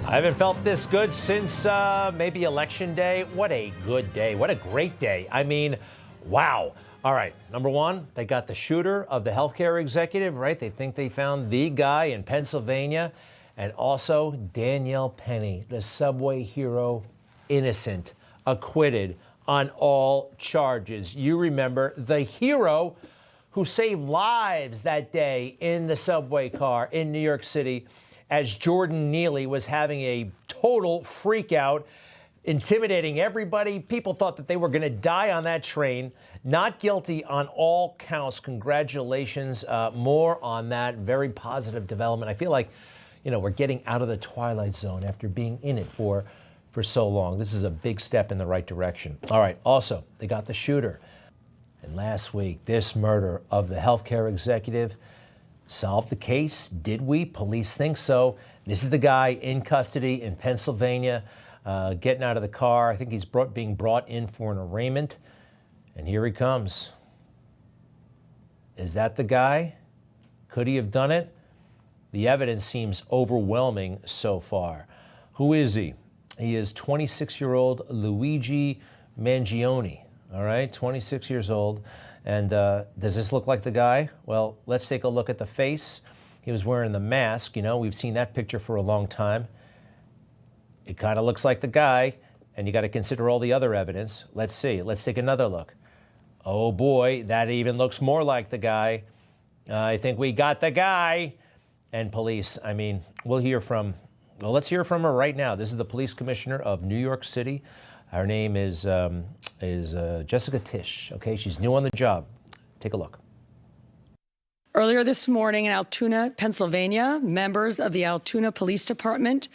I haven't felt this good since maybe Election Day. What a good day. What a great day. I mean, wow. All right. Number one, they got the shooter of the healthcare executive, right? They think they found the guy in Pennsylvania. And also Danielle Penny, the subway hero, innocent, acquitted on all charges. You remember the hero who saved lives that day in the subway car in New York City as Jordan Neely was having a total freak out, intimidating everybody. People thought that they were going to die on that train. Not guilty on all counts. Congratulations. More on that. Very positive development. I feel like, you know, we're getting out of the twilight zone after being in it for so long. This is a big step in the right direction. All right. Also, they got the shooter. And last week, this murder of the healthcare executive solved the case. Did we? Police think so. This is the guy in custody in Pennsylvania, getting out of the car. I think he's being brought in for an arraignment. And here he comes. Is that the guy? Could he have done it? The evidence seems overwhelming so far. Who is he? He is 26-year-old Luigi Mangione. All right, 26 years old. And does this look like the guy? Well, let's take a look at the face. He was wearing the mask. You know, we've seen that picture for a long time. It kind of looks like the guy, and you got to consider all the other evidence. Let's see. Let's take another look. Oh, boy, that even looks more like the guy. I think we got the guy. And police, I mean, let's hear from her right now. This is the police commissioner of New York City. Her name is Jessica Tisch. Okay, she's new on the job. Take a look. Earlier this morning in Altoona, Pennsylvania, members of the Altoona Police Department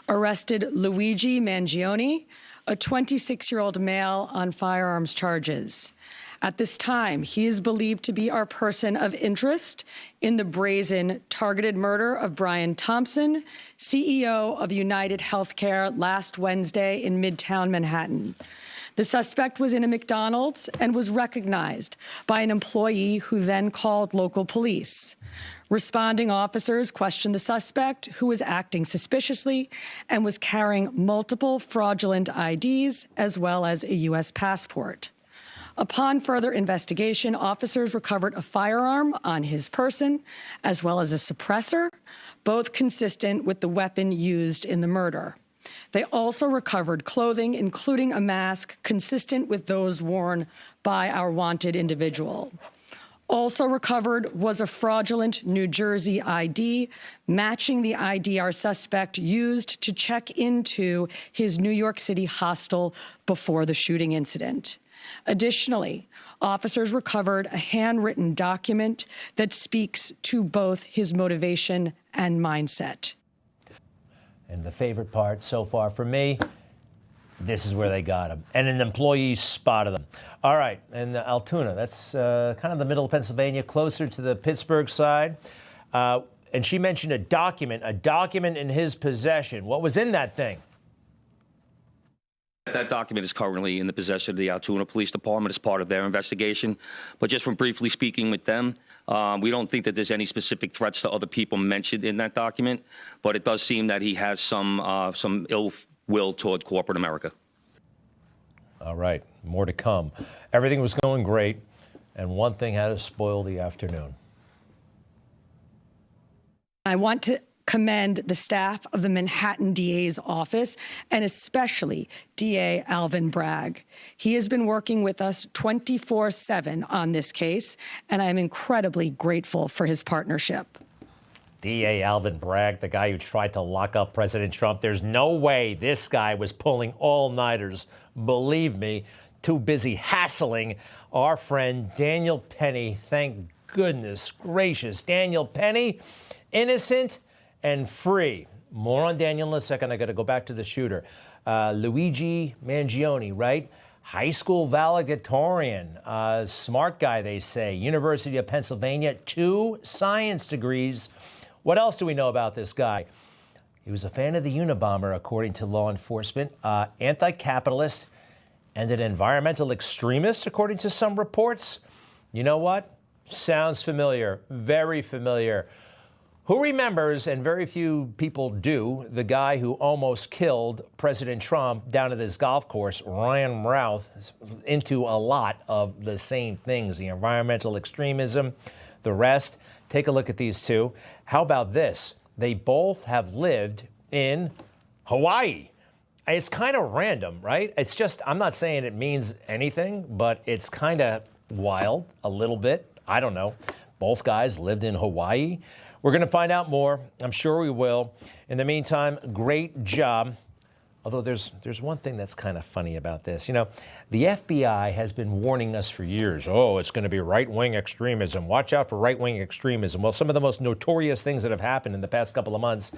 arrested Luigi Mangione, a 26-year-old male, on firearms charges. At this time, he is believed to be our person of interest in the brazen targeted murder of Brian Thompson, CEO of United Healthcare, last Wednesday in Midtown Manhattan. The suspect was in a McDonald's and was recognized by an employee who then called local police. Responding officers questioned the suspect, who was acting suspiciously and was carrying multiple fraudulent IDs as well as a U.S. passport. Upon further investigation, officers recovered a firearm on his person, as well as a suppressor, both consistent with the weapon used in the murder. They also recovered clothing, including a mask consistent with those worn by our wanted individual. Also recovered was a fraudulent New Jersey ID, matching the ID our suspect used to check into his New York City hostel before the shooting incident. Additionally, officers recovered a handwritten document that speaks to both his motivation and mindset. And the favorite part so far for me, this is where they got him. And an employee spotted them. All right, and Altoona, that's kind of the middle of Pennsylvania, closer to the Pittsburgh side. And she mentioned a document in his possession. What was in that thing? That document is currently in the possession of the Altoona Police Department as part of their investigation. But just from briefly speaking with them, we don't think that there's any specific threats to other people mentioned in that document. But it does seem that he has some ill will toward corporate America. All right, more to come. Everything was going great, and one thing had to spoil the afternoon. I want to commend the staff of the Manhattan DA's office, and especially DA Alvin Bragg. He has been working with us 24/7 on this case, and I am incredibly grateful for his partnership. DA Alvin Bragg, the guy who tried to lock up President Trump. There's no way this guy was pulling all-nighters. Believe me, too busy hassling our friend Danielle Penny. Thank goodness gracious. Danielle Penny, innocent and free. More on Daniel in a second. I got to go back to the shooter. Luigi Mangione, right? High school valedictorian, smart guy, they say. University of Pennsylvania, 2 science degrees. What else do we know about this guy? He was a fan of the Unabomber, according to law enforcement, anti-capitalist, and an environmental extremist, according to some reports. You know what? Sounds familiar, very familiar. Who remembers, and very few people do, the guy who almost killed President Trump down at his golf course, Ryan Routh, into a lot of the same things, the environmental extremism, the rest. Take a look at these two. How about this? They both have lived in Hawaii. It's kind of random, right? It's just, I'm not saying it means anything, but it's kind of wild a little bit. I don't know. Both guys lived in Hawaii. We're going to find out more. I'm sure we will. In the meantime, great job. Although there's one thing that's kind of funny about this. You know, the FBI has been warning us for years. Oh, it's going to be right-wing extremism. Watch out for right-wing extremism. Well, some of the most notorious things that have happened in the past couple of months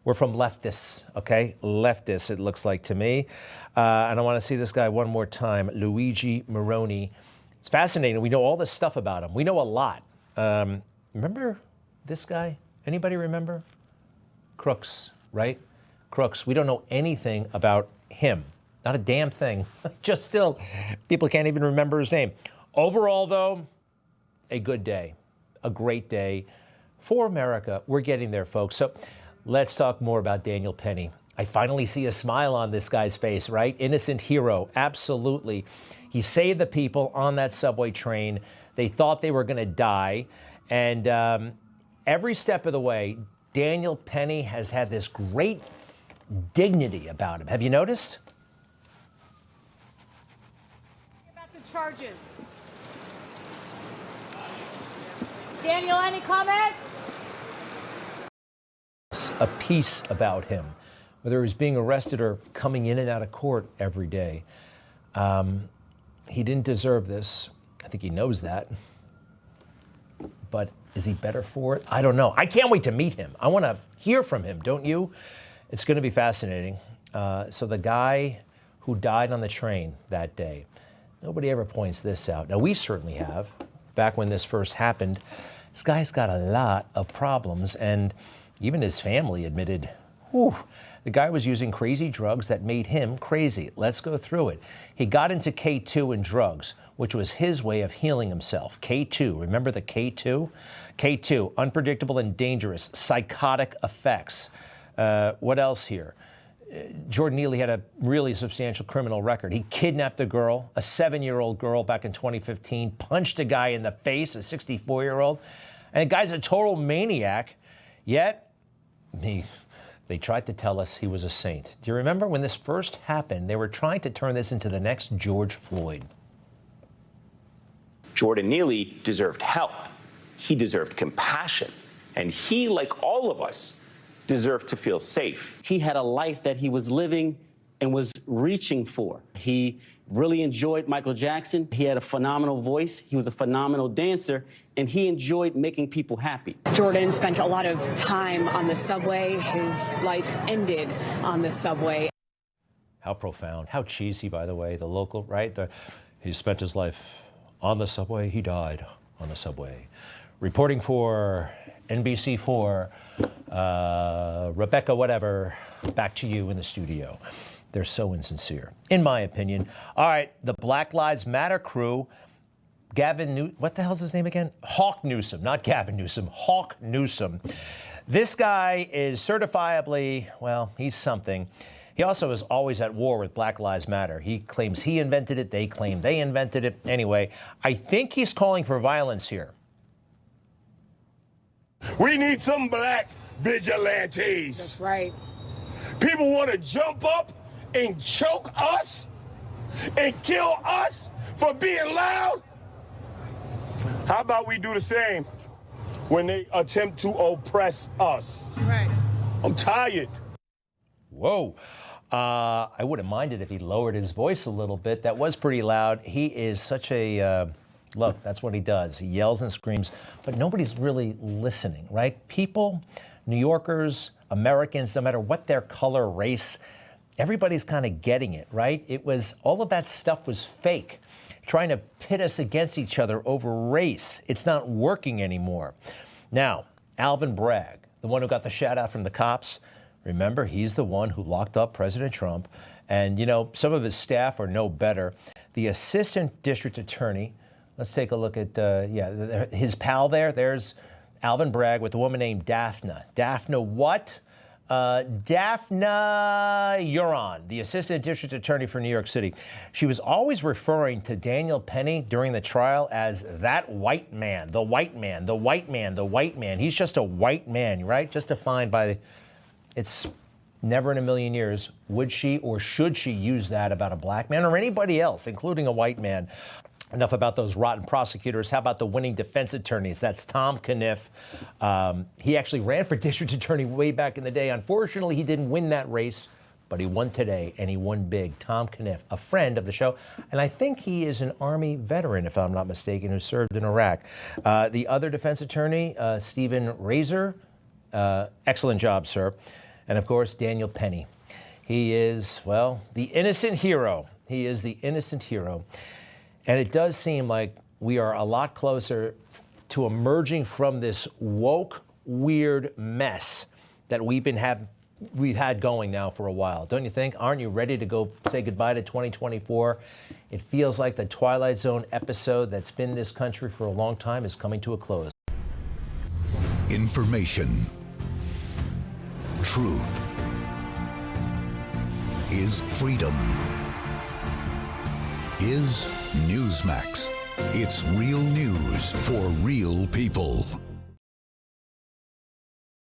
were from leftists, okay? Leftists, it looks like to me. And I want to see this guy one more time, Luigi Moroni. It's fascinating. We know all this stuff about him. We know a lot. Remember this guy? Anybody remember? Crooks, right? Crooks. We don't know anything about him. Not a damn thing. Just still, people can't even remember his name. Overall, though, a good day. A great day for America. We're getting there, folks. So let's talk more about Daniel Penny. I finally see a smile on this guy's face, right? Innocent hero. Absolutely. He saved the people on that subway train. They thought they were going to die. And every step of the way, Daniel Penny has had this great dignity about him. Have you noticed? About the charges. Daniel, any comment? A piece about him, whether he's being arrested or coming in and out of court every day. He didn't deserve this. I think he knows that. But is he better for it? I don't know. I can't wait to meet him. I want to hear from him, don't you? It's going to be fascinating. So the guy who died on the train that day, nobody ever points this out. Now, we certainly have. Back when this first happened, this guy's got a lot of problems, and even his family admitted, whew, the guy was using crazy drugs that made him crazy. Let's go through it. He got into K2 and drugs, which was his way of healing himself. K2, remember the K2? K2, unpredictable and dangerous, psychotic effects. What else here? Jordan Neely had a really substantial criminal record. He kidnapped a girl, a 7-year-old girl back in 2015, punched a guy in the face, a 64-year-old. And the guy's a total maniac, yet they tried to tell us he was a saint. Do you remember when this first happened, they were trying to turn this into the next George Floyd? Jordan Neely deserved help. He deserved compassion. And he, like all of us, deserved to feel safe. He had a life that he was living and was reaching for. He really enjoyed Michael Jackson. He had a phenomenal voice. He was a phenomenal dancer, and he enjoyed making people happy. Jordan spent a lot of time on the subway. His life ended on the subway. How profound. How cheesy, by the way, the local, right? He spent his life on the subway. He died on the subway. Reporting for NBC4, Rebecca whatever, back to you in the studio. They're so insincere, in my opinion. All right, the Black Lives Matter crew, what the hell's his name again? Hawk Newsom, not Gavin Newsom, Hawk Newsom. This guy is certifiably, well, he's something. He also is always at war with Black Lives Matter. He claims he invented it. They claim they invented it. Anyway, I think he's calling for violence here. We need some black vigilantes. That's right. People want to jump up and choke us and kill us for being loud. How about we do the same when they attempt to oppress us? Right. I'm tired. Whoa. I wouldn't mind it if he lowered his voice a little bit. That was pretty loud. He is such a... Look, that's what he does. He yells and screams, but nobody's really listening, right? People, New Yorkers, Americans, no matter what their color, race, everybody's kind of getting it, right? All of that stuff was fake, trying to pit us against each other over race. It's not working anymore. Now, Alvin Bragg, the one who got the shout out from the cops, remember, he's the one who locked up President Trump. And, you know, some of his staff are no better. The assistant district attorney, let's take a look at, his pal there. There's Alvin Bragg with a woman named Daphna. Daphna what? Daphna Huron, the assistant district attorney for New York City. She was always referring to Daniel Penny during the trial as that white man, the white man, the white man, the white man. He's just a white man, right? Just defined by, it's never in a million years would she or should she use that about a black man or anybody else, including a white man. Enough about those rotten prosecutors. How about the winning defense attorneys? That's Tom Caniff. He actually ran for district attorney way back in the day. Unfortunately, he didn't win that race, but he won today, and he won big. Tom Caniff, a friend of the show, and I think he is an Army veteran, if I'm not mistaken, who served in Iraq. The other defense attorney, Stephen Razor, excellent job, sir. And, of course, Daniel Penny. He is, well, the innocent hero. He is the innocent hero. And it does seem like we are a lot closer to emerging from this woke, weird mess that we've had going now for a while. Don't you think? Aren't you ready to go say goodbye to 2024? It feels like the Twilight Zone episode that's been in this country for a long time is coming to a close. Information. Truth is freedom. Is Newsmax. It's real news for real people.